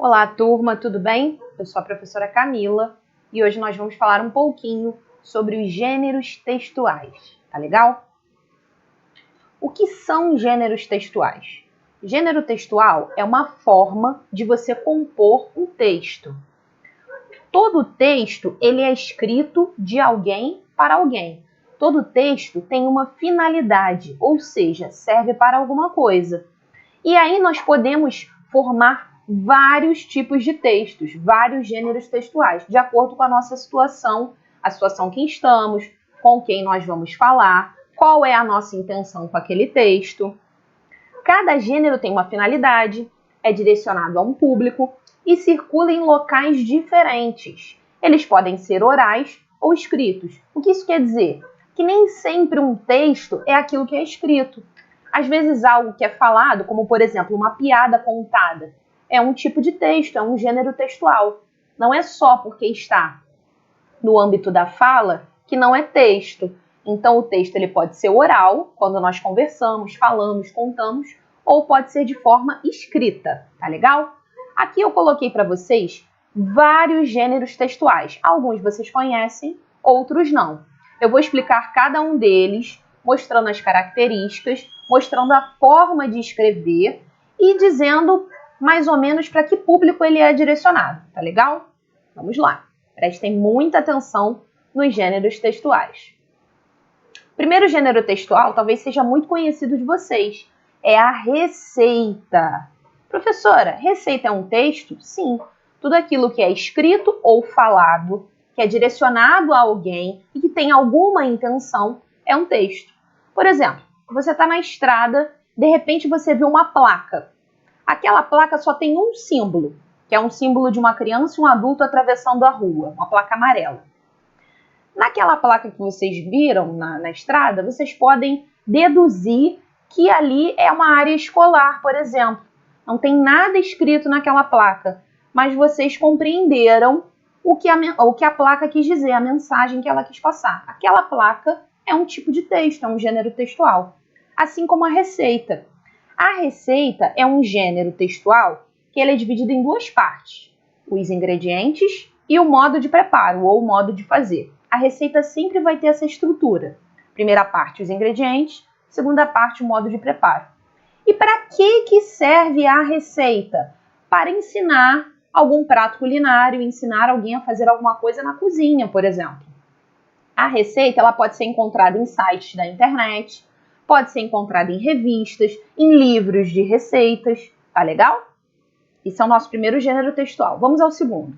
Olá, turma, tudo bem? Eu sou a professora Camila e hoje nós vamos falar um pouquinho sobre os gêneros textuais, tá legal? O que são gêneros textuais? Gênero textual é uma forma de você compor um texto. Todo texto ele é escrito de alguém para alguém. Todo texto tem uma finalidade, ou seja, serve para alguma coisa. E aí nós podemos formar vários tipos de textos, vários gêneros textuais, de acordo com a nossa situação, a situação que estamos, com quem nós vamos falar, qual é a nossa intenção com aquele texto. Cada gênero tem uma finalidade, é direcionado a um público e circula em locais diferentes. Eles podem ser orais ou escritos. O que isso quer dizer? Que nem sempre um texto é aquilo que é escrito. Às vezes algo que é falado, como por exemplo uma piada contada, é um tipo de texto, é um gênero textual. Não é só porque está no âmbito da fala que não é texto. Então o texto ele pode ser oral, quando nós conversamos, falamos, contamos, ou pode ser de forma escrita, tá legal? Aqui eu coloquei para vocês vários gêneros textuais. Alguns vocês conhecem, outros não. Eu vou explicar cada um deles, mostrando as características, mostrando a forma de escrever e dizendo mais ou menos para que público ele é direcionado, tá legal? Vamos lá, prestem muita atenção nos gêneros textuais. O primeiro gênero textual talvez seja muito conhecido de vocês, é a receita. Professora, receita é um texto? Sim, tudo aquilo que é escrito ou falado, que é direcionado a alguém e que tem alguma intenção, é um texto. Por exemplo, você está na estrada, de repente você vê uma placa. Aquela placa só tem um símbolo, que é um símbolo de uma criança e um adulto atravessando a rua, uma placa amarela. Naquela placa que vocês viram na estrada, vocês podem deduzir que ali é uma área escolar, por exemplo. Não tem nada escrito naquela placa, mas vocês compreenderam o que a placa quis dizer, a mensagem que ela quis passar. Aquela placa é um tipo de texto, é um gênero textual. Assim como a receita. A receita é um gênero textual que ele é dividido em duas partes. Os ingredientes e o modo de preparo, ou o modo de fazer. A receita sempre vai ter essa estrutura. Primeira parte, os ingredientes. Segunda parte, o modo de preparo. E para que serve a receita? Para ensinar algum prato culinário, ensinar alguém a fazer alguma coisa na cozinha, por exemplo. A receita ela pode ser encontrada em sites da internet, pode ser encontrada em revistas, em livros de receitas. Tá legal? Esse é o nosso primeiro gênero textual. Vamos ao segundo.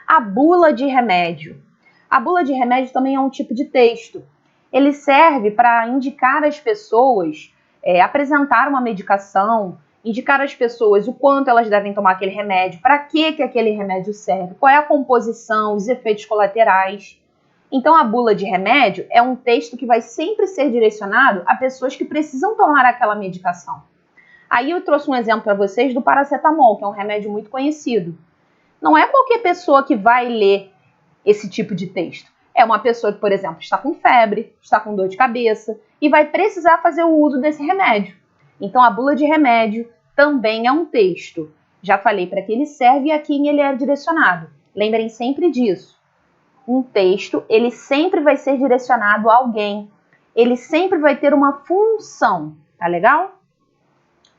A bula de remédio. A bula de remédio também é um tipo de texto. Ele serve para indicar às pessoas, apresentar uma medicação, indicar às pessoas o quanto elas devem tomar aquele remédio, para que aquele remédio serve, qual é a composição, os efeitos colaterais. Então, a bula de remédio é um texto que vai sempre ser direcionado a pessoas que precisam tomar aquela medicação. Aí eu trouxe um exemplo para vocês do paracetamol, que é um remédio muito conhecido. Não é qualquer pessoa que vai ler esse tipo de texto. É uma pessoa que, por exemplo, está com febre, está com dor de cabeça e vai precisar fazer o uso desse remédio. Então, a bula de remédio também é um texto. Já falei para que ele serve e a quem ele é direcionado. Lembrem sempre disso. Um texto, ele sempre vai ser direcionado a alguém. Ele sempre vai ter uma função. Tá legal?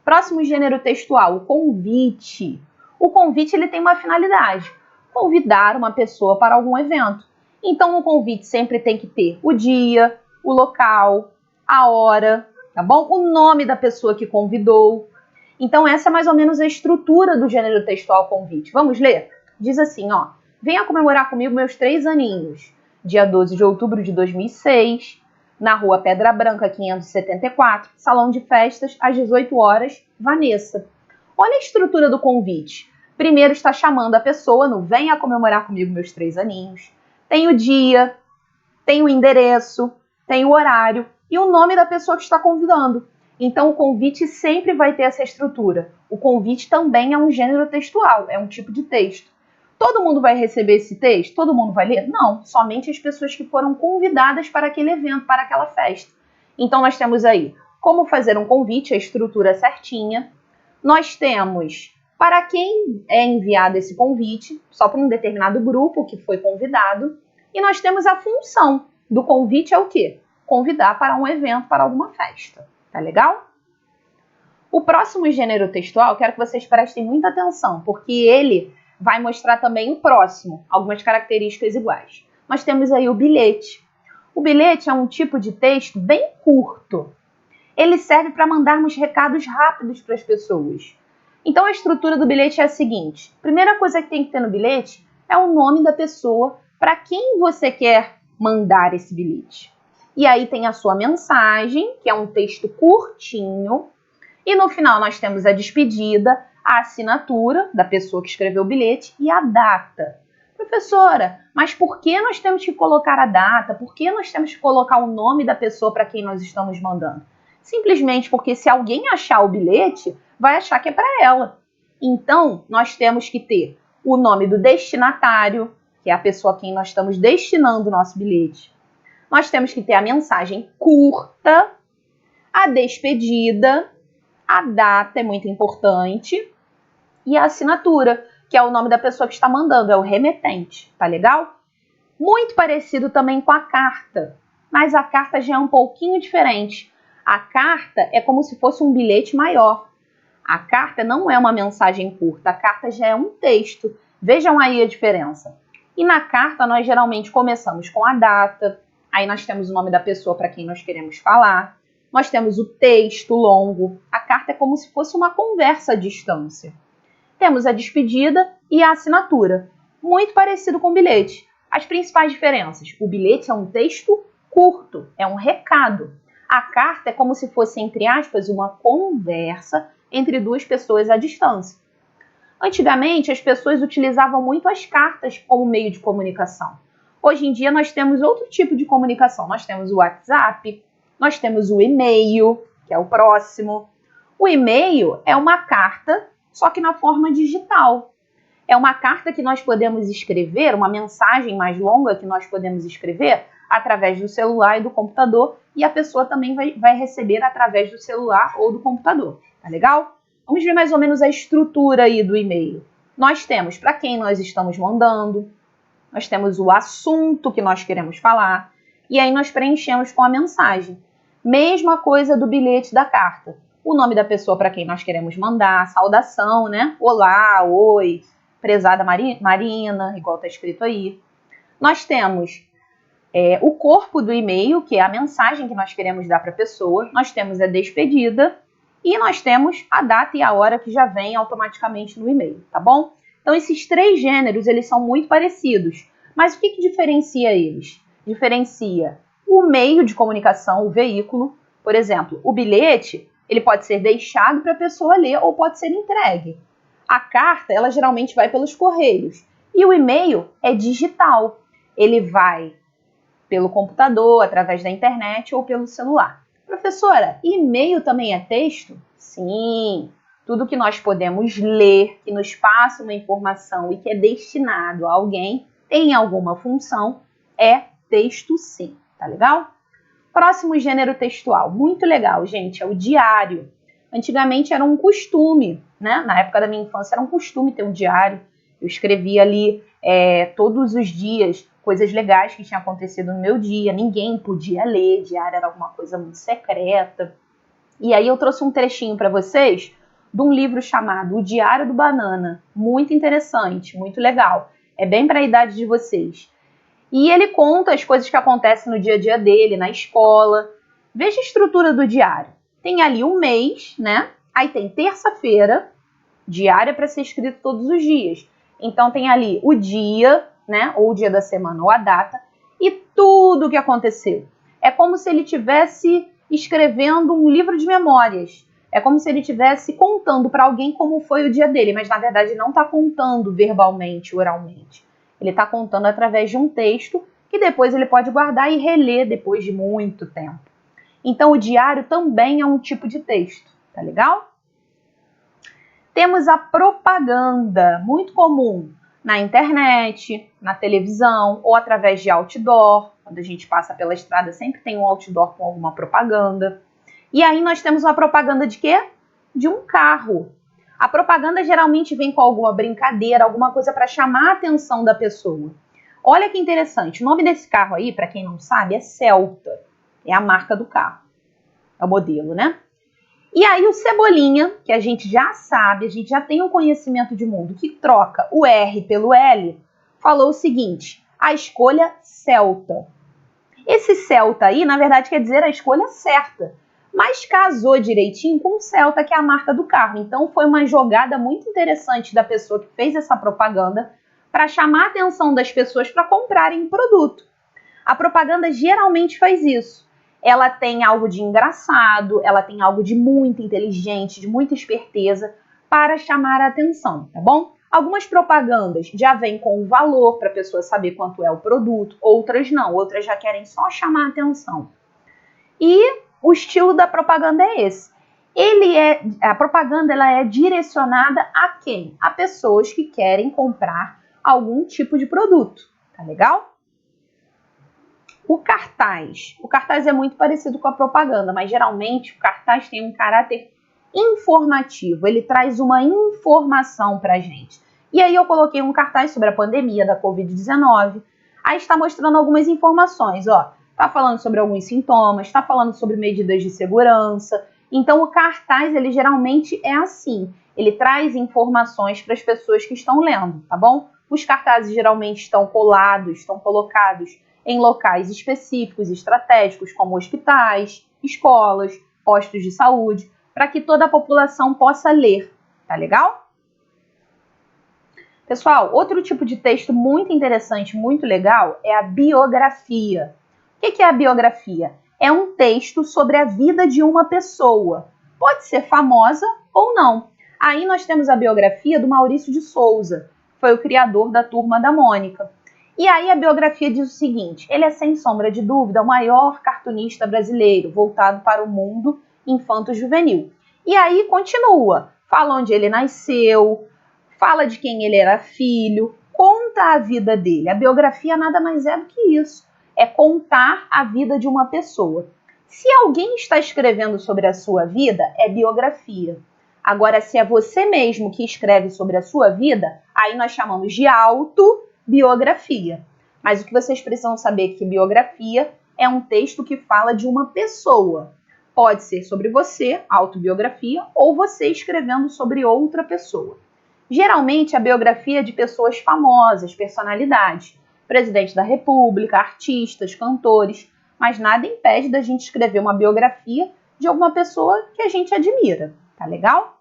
Próximo gênero textual, o convite. O convite ele tem uma finalidade. Convidar uma pessoa para algum evento. Então, o convite sempre tem que ter o dia, o local, a hora, tá bom? O nome da pessoa que convidou. Então, essa é mais ou menos a estrutura do gênero textual convite. Vamos ler? Diz assim, ó. Venha comemorar comigo meus 3 aninhos. Dia 12 de outubro de 2006, na rua Pedra Branca, 574, salão de festas, às 18 horas, Vanessa. Olha a estrutura do convite. Primeiro está chamando a pessoa no venha comemorar comigo meus 3 aninhos. Tem o dia, tem o endereço, tem o horário e o nome da pessoa que está convidando. Então, o convite sempre vai ter essa estrutura. O convite também é um gênero textual, é um tipo de texto. Todo mundo vai receber esse texto? Todo mundo vai ler? Não, somente as pessoas que foram convidadas para aquele evento, para aquela festa. Então, nós temos aí como fazer um convite, a estrutura certinha. Nós temos Para quem é enviado esse convite, só para um determinado grupo que foi convidado, e nós temos a função do convite é o quê? Convidar para um evento, para alguma festa. Tá legal? O próximo gênero textual, quero que vocês prestem muita atenção, porque ele vai mostrar também o próximo, algumas características iguais. Nós temos aí o bilhete. O bilhete é um tipo de texto bem curto. Ele serve para mandarmos recados rápidos para as pessoas. Então, a estrutura do bilhete é a seguinte. A primeira coisa que tem que ter no bilhete é o nome da pessoa para quem você quer mandar esse bilhete. E aí tem a sua mensagem, que é um texto curtinho. E no final nós temos a despedida, a assinatura da pessoa que escreveu o bilhete e a data. Professora, mas por que nós temos que colocar a data? Por que nós temos que colocar o nome da pessoa para quem nós estamos mandando? Simplesmente porque se alguém achar o bilhete, vai achar que é para ela. Então, nós temos que ter o nome do destinatário, que é a pessoa a quem nós estamos destinando o nosso bilhete. Nós temos que ter a mensagem curta, a despedida, a data é muito importante e a assinatura, que é o nome da pessoa que está mandando, é o remetente, tá legal? Muito parecido também com a carta, mas a carta já é um pouquinho diferente. A carta é como se fosse um bilhete maior. A carta não é uma mensagem curta, a carta já é um texto. Vejam aí a diferença. E na carta nós geralmente começamos com a data, aí nós temos o nome da pessoa para quem nós queremos falar, nós temos o texto longo, a carta é como se fosse uma conversa à distância. Temos a despedida e a assinatura, muito parecido com o bilhete. As principais diferenças: o bilhete é um texto curto, é um recado. A carta é como se fosse, entre aspas, uma conversa entre duas pessoas à distância. Antigamente, as pessoas utilizavam muito as cartas como meio de comunicação. Hoje em dia, nós temos outro tipo de comunicação. Nós temos o WhatsApp, nós temos o e-mail, que é o próximo. O e-mail é uma carta, só que na forma digital. É uma carta que nós podemos escrever, uma mensagem mais longa que nós podemos escrever através do celular e do computador, e a pessoa também vai receber através do celular ou do computador. Tá legal? Vamos ver mais ou menos a estrutura aí do e-mail. Nós temos para quem nós estamos mandando, nós temos o assunto que nós queremos falar, e aí nós preenchemos com a mensagem. Mesma coisa do bilhete da carta. O nome da pessoa para quem nós queremos mandar, saudação, né? Olá, oi, prezada Marina, igual está escrito aí. Nós temos o corpo do e-mail, que é a mensagem que nós queremos dar para a pessoa. Nós temos a despedida e nós temos a data e a hora que já vem automaticamente no e-mail, tá bom? Então, esses três gêneros, eles são muito parecidos. Mas o que diferencia eles? Diferencia o meio de comunicação, o veículo. Por exemplo, o bilhete, ele pode ser deixado para a pessoa ler ou pode ser entregue. A carta, ela geralmente vai pelos correios. E o e-mail é digital. Ele vai pelo computador, através da internet ou pelo celular. Professora, e-mail também é texto? Sim. Tudo que nós podemos ler, que nos passa uma informação e que é destinado a alguém, tem alguma função, é texto sim. Tá legal? Próximo gênero textual, muito legal, gente, é o diário. Antigamente era um costume, né? Na época da minha infância era um costume ter um diário. Eu escrevia ali todos os dias coisas legais que tinham acontecido no meu dia. Ninguém podia ler, diário era alguma coisa muito secreta. E aí eu trouxe um trechinho para vocês de um livro chamado O Diário do Banana. Muito interessante, muito legal. É bem para a idade de vocês. E ele conta as coisas que acontecem no dia a dia dele, na escola. Veja a estrutura do diário. Tem ali um mês, né? Aí tem terça-feira, diário é para ser escrito todos os dias. Então tem ali o dia, né? Ou o dia da semana, ou a data, e tudo o que aconteceu. É como se ele estivesse escrevendo um livro de memórias. É como se ele estivesse contando para alguém como foi o dia dele, mas na verdade não está contando verbalmente, oralmente. Ele está contando através de um texto que depois ele pode guardar e reler depois de muito tempo. Então, o diário também é um tipo de texto, tá legal? Temos a propaganda, muito comum na internet, na televisão ou através de outdoor. Quando a gente passa pela estrada, sempre tem um outdoor com alguma propaganda. E aí nós temos uma propaganda de quê? De um carro. A propaganda geralmente vem com alguma brincadeira, alguma coisa para chamar a atenção da pessoa. Olha que interessante, o nome desse carro aí, para quem não sabe, é Celta. É a marca do carro, é o modelo, né? E aí o Cebolinha, que a gente já sabe, a gente já tem um conhecimento de mundo que troca o R pelo L, falou o seguinte: a escolha Celta. Esse Celta aí, na verdade, quer dizer a escolha certa, mas casou direitinho com o Celta, que é a marca do carro. Então foi uma jogada muito interessante da pessoa que fez essa propaganda para chamar a atenção das pessoas para comprarem o produto. A propaganda geralmente faz isso. Ela tem algo de engraçado, ela tem algo de muito inteligente, de muita esperteza para chamar a atenção, tá bom? Algumas propagandas já vêm com um valor para a pessoa saber quanto é o produto, outras não, outras já querem só chamar a atenção. E o estilo da propaganda é esse. A propaganda ela é direcionada a quem? A pessoas que querem comprar algum tipo de produto, tá legal? O cartaz é muito parecido com a propaganda, mas geralmente o cartaz tem um caráter informativo, ele traz uma informação para a gente. E aí eu coloquei um cartaz sobre a pandemia da Covid-19, aí está mostrando algumas informações, ó, está falando sobre alguns sintomas, está falando sobre medidas de segurança. Então o cartaz, ele geralmente é assim, ele traz informações para as pessoas que estão lendo, tá bom? Os cartazes geralmente estão colados, estão colocados em locais específicos e estratégicos, como hospitais, escolas, postos de saúde, para que toda a população possa ler, tá legal? Pessoal, outro tipo de texto muito interessante, muito legal, é a biografia. O que é a biografia? É um texto sobre a vida de uma pessoa. Pode ser famosa ou não. Aí nós temos a biografia do Maurício de Souza, foi o criador da Turma da Mônica. E aí a biografia diz o seguinte: ele é, sem sombra de dúvida, o maior cartunista brasileiro, voltado para o mundo infanto-juvenil. E aí continua, fala onde ele nasceu, fala de quem ele era filho, conta a vida dele. A biografia nada mais é do que isso, é contar a vida de uma pessoa. Se alguém está escrevendo sobre a sua vida, é biografia. Agora, se é você mesmo que escreve sobre a sua vida, aí nós chamamos de autobiografia. Mas o que vocês precisam saber é que biografia é um texto que fala de uma pessoa. Pode ser sobre você, autobiografia, ou você escrevendo sobre outra pessoa. Geralmente, a biografia é de pessoas famosas, personalidades, presidente da República, artistas, cantores, mas nada impede da gente escrever uma biografia de alguma pessoa que a gente admira, tá legal?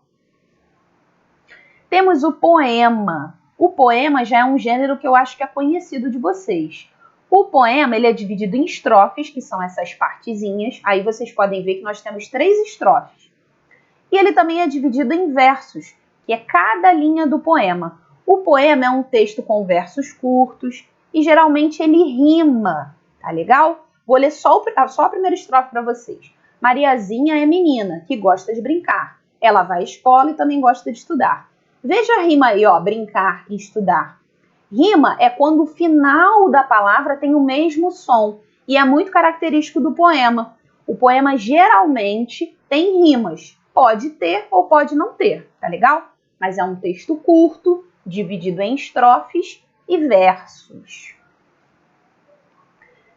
Temos o poema. O poema já é um gênero que eu acho que é conhecido de vocês. O poema ele é dividido em estrofes, que são essas partezinhas. Aí vocês podem ver que nós temos 3 estrofes. E ele também é dividido em versos, que é cada linha do poema. O poema é um texto com versos curtos e geralmente ele rima, tá legal? Vou ler só a primeira estrofe para vocês. Mariazinha é menina que gosta de brincar. Ela vai à escola e também gosta de estudar. Veja a rima aí, ó, brincar e estudar. Rima é quando o final da palavra tem o mesmo som e é muito característico do poema. O poema geralmente tem rimas. Pode ter ou pode não ter, tá legal? Mas é um texto curto, dividido em estrofes e versos.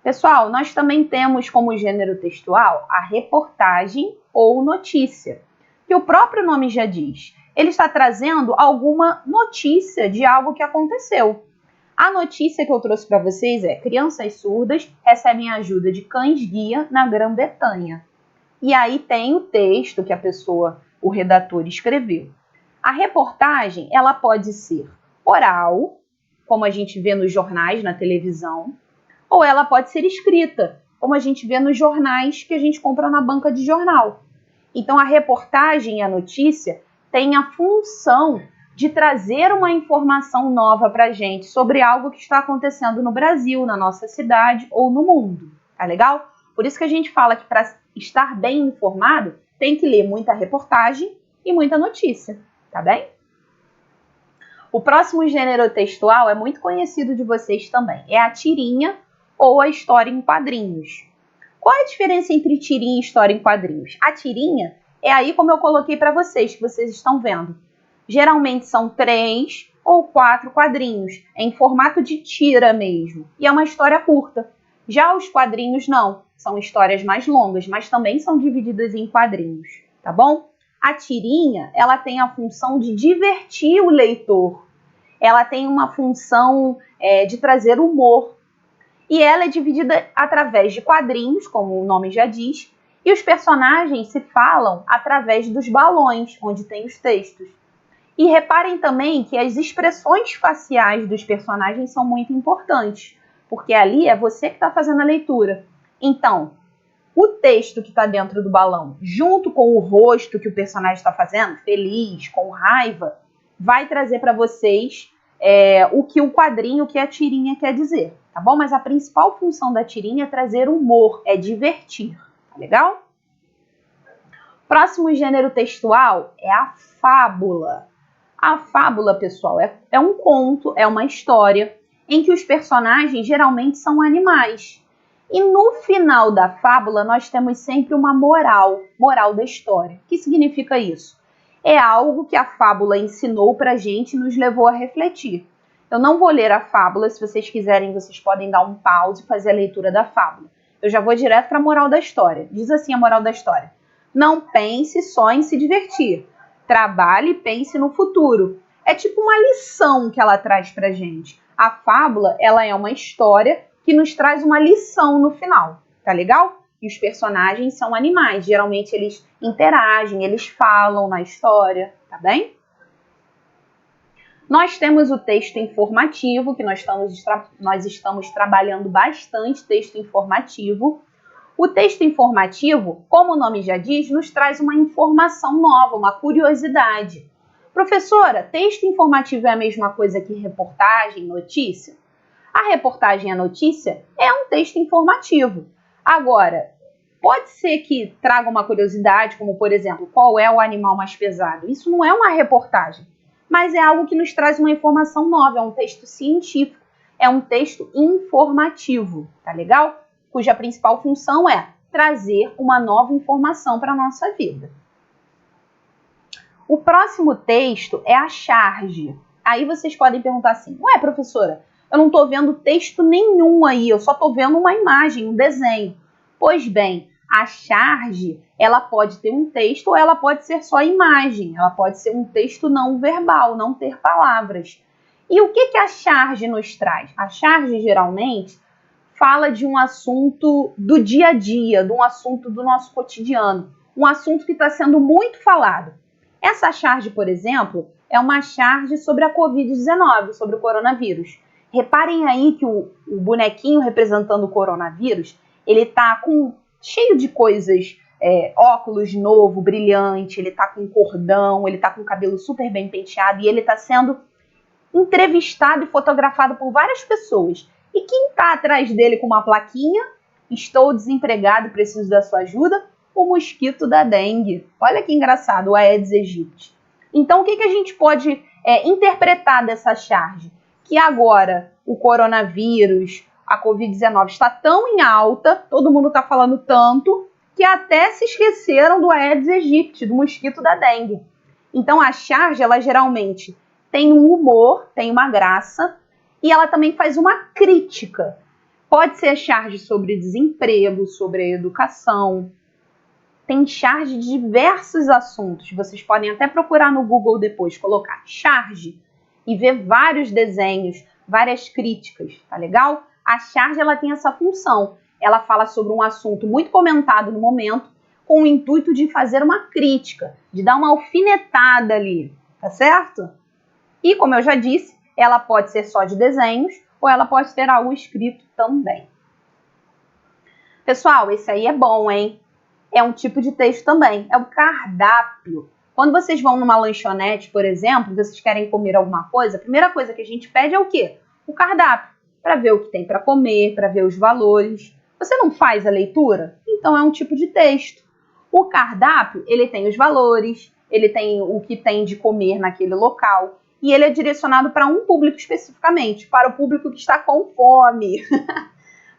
Pessoal, nós também temos como gênero textual a reportagem ou notícia, que o próprio nome já diz. Ele está trazendo alguma notícia de algo que aconteceu. A notícia que eu trouxe para vocês é: crianças surdas recebem ajuda de cães-guia na Grã-Bretanha. E aí tem o texto que a pessoa, o redator, escreveu. A reportagem, ela pode ser oral, como a gente vê nos jornais, na televisão, ou ela pode ser escrita, como a gente vê nos jornais que a gente compra na banca de jornal. Então, a reportagem e a notícia têm a função de trazer uma informação nova para a gente sobre algo que está acontecendo no Brasil, na nossa cidade ou no mundo. Tá legal? Por isso que a gente fala que para estar bem informado, tem que ler muita reportagem e muita notícia, tá bem? O próximo gênero textual é muito conhecido de vocês também. É a tirinha ou a história em quadrinhos. Qual é a diferença entre tirinha e história em quadrinhos? A tirinha é aí como eu coloquei para vocês, que vocês estão vendo. Geralmente são 3 ou 4 quadrinhos, em formato de tira mesmo, e é uma história curta. Já os quadrinhos não, são histórias mais longas, mas também são divididas em quadrinhos, tá bom? A tirinha, ela tem a função de divertir o leitor, ela tem uma função de trazer humor, e ela é dividida através de quadrinhos, como o nome já diz, e os personagens se falam através dos balões, onde tem os textos. E reparem também que as expressões faciais dos personagens são muito importantes, porque ali é você que está fazendo a leitura. Então, o texto que está dentro do balão, junto com o rosto que o personagem está fazendo, feliz, com raiva, vai trazer para vocês o que o quadrinho, o que a tirinha quer dizer, tá bom? Mas a principal função da tirinha é trazer humor, é divertir, tá legal? Próximo gênero textual é a fábula. A fábula, pessoal, é um conto, é uma história em que os personagens geralmente são animais. E no final da fábula nós temos sempre uma moral da história. O que significa isso? É algo que a fábula ensinou pra gente e nos levou a refletir. Eu não vou ler a fábula, se vocês quiserem, vocês podem dar um pause e fazer a leitura da fábula. Eu já vou direto para a moral da história. Diz assim a moral da história: não pense só em se divertir. Trabalhe e pense no futuro. É tipo uma lição que ela traz pra gente. A fábula, ela é uma história que nos traz uma lição no final, tá legal? E os personagens são animais, geralmente eles interagem, eles falam na história, tá bem? Nós temos o texto informativo, que nós estamos trabalhando bastante texto informativo. O texto informativo, como o nome já diz, nos traz uma informação nova, uma curiosidade. Professora, texto informativo é a mesma coisa que reportagem, notícia? A reportagem e a notícia é um texto informativo. Agora, pode ser que traga uma curiosidade, como por exemplo, qual é o animal mais pesado? Isso não é uma reportagem, mas é algo que nos traz uma informação nova, é um texto científico, é um texto informativo, tá legal? Cuja principal função é trazer uma nova informação para a nossa vida. O próximo texto é a charge. Aí vocês podem perguntar assim: ué, professora, eu não estou vendo texto nenhum aí, eu só estou vendo uma imagem, um desenho. Pois bem, a charge, ela pode ter um texto ou ela pode ser só imagem, ela pode ser um texto não verbal, não ter palavras. E o que a charge nos traz? A charge, geralmente, fala de um assunto do dia a dia, de um assunto do nosso cotidiano, um assunto que está sendo muito falado. Essa charge, por exemplo, é uma charge sobre a Covid-19, sobre o coronavírus. Reparem aí que o bonequinho representando o coronavírus, ele está cheio de coisas, óculos novo, brilhante, ele está com cordão, ele está com o cabelo super bem penteado e ele está sendo entrevistado e fotografado por várias pessoas. E quem está atrás dele com uma plaquinha? Estou desempregado e preciso da sua ajuda? O mosquito da dengue. Olha que engraçado, o Aedes aegypti. Então, o que a gente pode interpretar dessa charge? Que agora o coronavírus, a Covid-19 está tão em alta, todo mundo está falando tanto, que até se esqueceram do Aedes aegypti, do mosquito da dengue. Então, a charge, ela geralmente tem um humor, tem uma graça, e ela também faz uma crítica. Pode ser charge sobre desemprego, sobre a educação. Tem charge de diversos assuntos. Vocês podem até procurar no Google depois, colocar charge e ver vários desenhos, várias críticas, tá legal? A charge, ela tem essa função. Ela fala sobre um assunto muito comentado no momento, com o intuito de fazer uma crítica, de dar uma alfinetada ali, tá certo? E, como eu já disse, ela pode ser só de desenhos ou ela pode ter algo escrito também. Pessoal, esse aí é bom, hein? É um tipo de texto também, é o cardápio. Quando vocês vão numa lanchonete, por exemplo, vocês querem comer alguma coisa, a primeira coisa que a gente pede é o quê? O cardápio, para ver o que tem para comer, para ver os valores. Você não faz a leitura? Então é um tipo de texto. O cardápio, ele tem os valores, ele tem o que tem de comer naquele local, e ele é direcionado para um público especificamente, para o público que está com fome,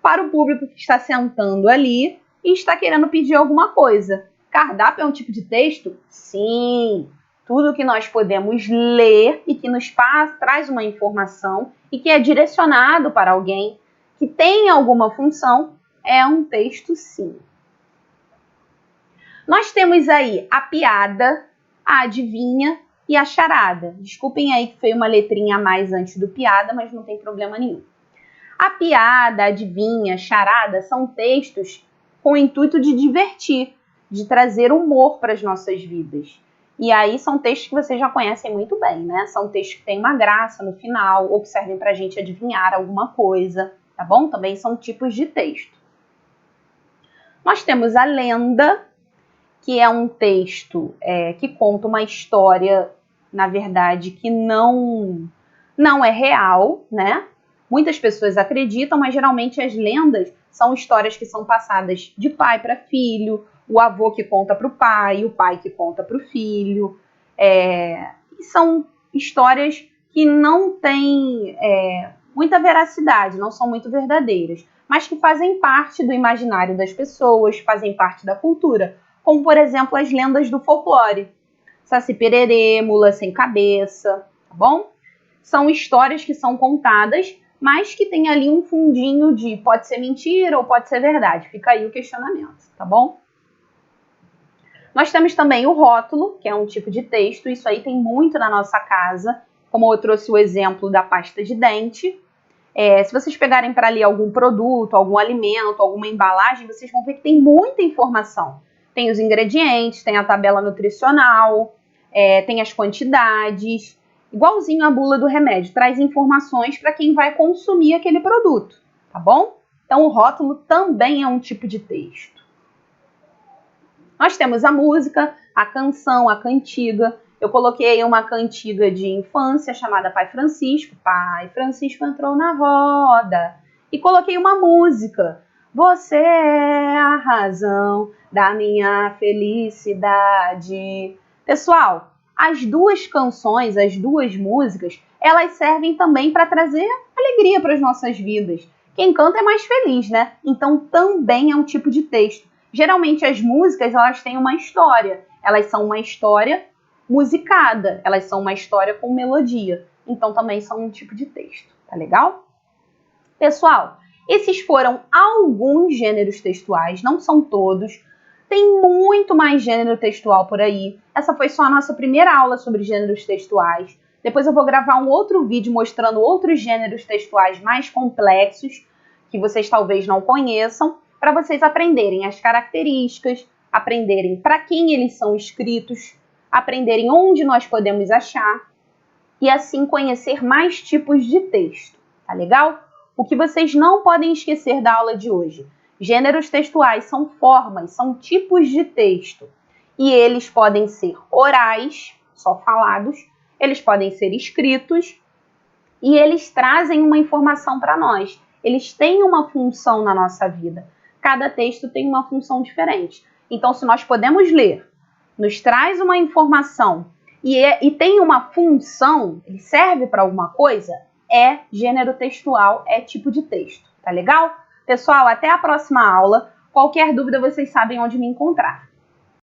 para o público que está sentando ali e está querendo pedir alguma coisa. Cardápio é um tipo de texto? Sim. Tudo que nós podemos ler e que nos traz uma informação e que é direcionado para alguém que tem alguma função é um texto, sim. Nós temos aí a piada, a adivinha e a charada. Desculpem aí que foi uma letrinha a mais antes do piada, mas não tem problema nenhum. A piada, a adivinha, charada são textos com o intuito de divertir, de trazer humor para as nossas vidas. E aí são textos que vocês já conhecem muito bem, né? São textos que têm uma graça no final ou que servem para a gente adivinhar alguma coisa, tá bom? Também são tipos de texto. Nós temos a lenda, que é um texto que conta uma história, na verdade, que não é real, né? Muitas pessoas acreditam, mas geralmente as lendas são histórias que são passadas de pai para filho, o avô que conta para o pai que conta para o filho. São histórias que não têm muita veracidade, não são muito verdadeiras, mas que fazem parte do imaginário das pessoas, fazem parte da cultura, como, por exemplo, as lendas do folclore. Saci Pererê, Mula Sem Cabeça, tá bom? São histórias que são contadas, mas que tem ali um fundinho de pode ser mentira ou pode ser verdade. Fica aí o questionamento, tá bom? Nós temos também o rótulo, que é um tipo de texto. Isso aí tem muito na nossa casa, como eu trouxe o exemplo da pasta de dente. Se vocês pegarem para ler algum produto, algum alimento, alguma embalagem, vocês vão ver que tem muita informação. Tem os ingredientes, tem a tabela nutricional, tem as quantidades, igualzinho a bula do remédio, traz informações para quem vai consumir aquele produto, tá bom? Então o rótulo também é um tipo de texto. Nós temos a música, a canção, a cantiga. Eu coloquei uma cantiga de infância chamada Pai Francisco. Pai Francisco entrou na roda. E coloquei uma música. Você é a razão da minha felicidade. Pessoal, as duas canções, as duas músicas, elas servem também para trazer alegria para as nossas vidas. Quem canta é mais feliz, né? Então também é um tipo de texto. Geralmente as músicas, elas têm uma história. Elas são uma história musicada. Elas são uma história com melodia. Então também são um tipo de texto. Tá legal? Pessoal, esses foram alguns gêneros textuais. Não são todos. Tem muito mais gênero textual por aí. Essa foi só a nossa primeira aula sobre gêneros textuais. Depois eu vou gravar um outro vídeo mostrando outros gêneros textuais mais complexos, que vocês talvez não conheçam, para vocês aprenderem as características, aprenderem para quem eles são escritos, aprenderem onde nós podemos achar e assim conhecer mais tipos de texto, tá legal? O que vocês não podem esquecer da aula de hoje: gêneros textuais são formas, são tipos de texto e eles podem ser orais, só falados, eles podem ser escritos e eles trazem uma informação para nós, eles têm uma função na nossa vida. Cada texto tem uma função diferente. Então, se nós podemos ler, nos traz uma informação e tem uma função, ele serve para alguma coisa, é gênero textual, é tipo de texto. Tá legal? Pessoal, até a próxima aula. Qualquer dúvida, vocês sabem onde me encontrar.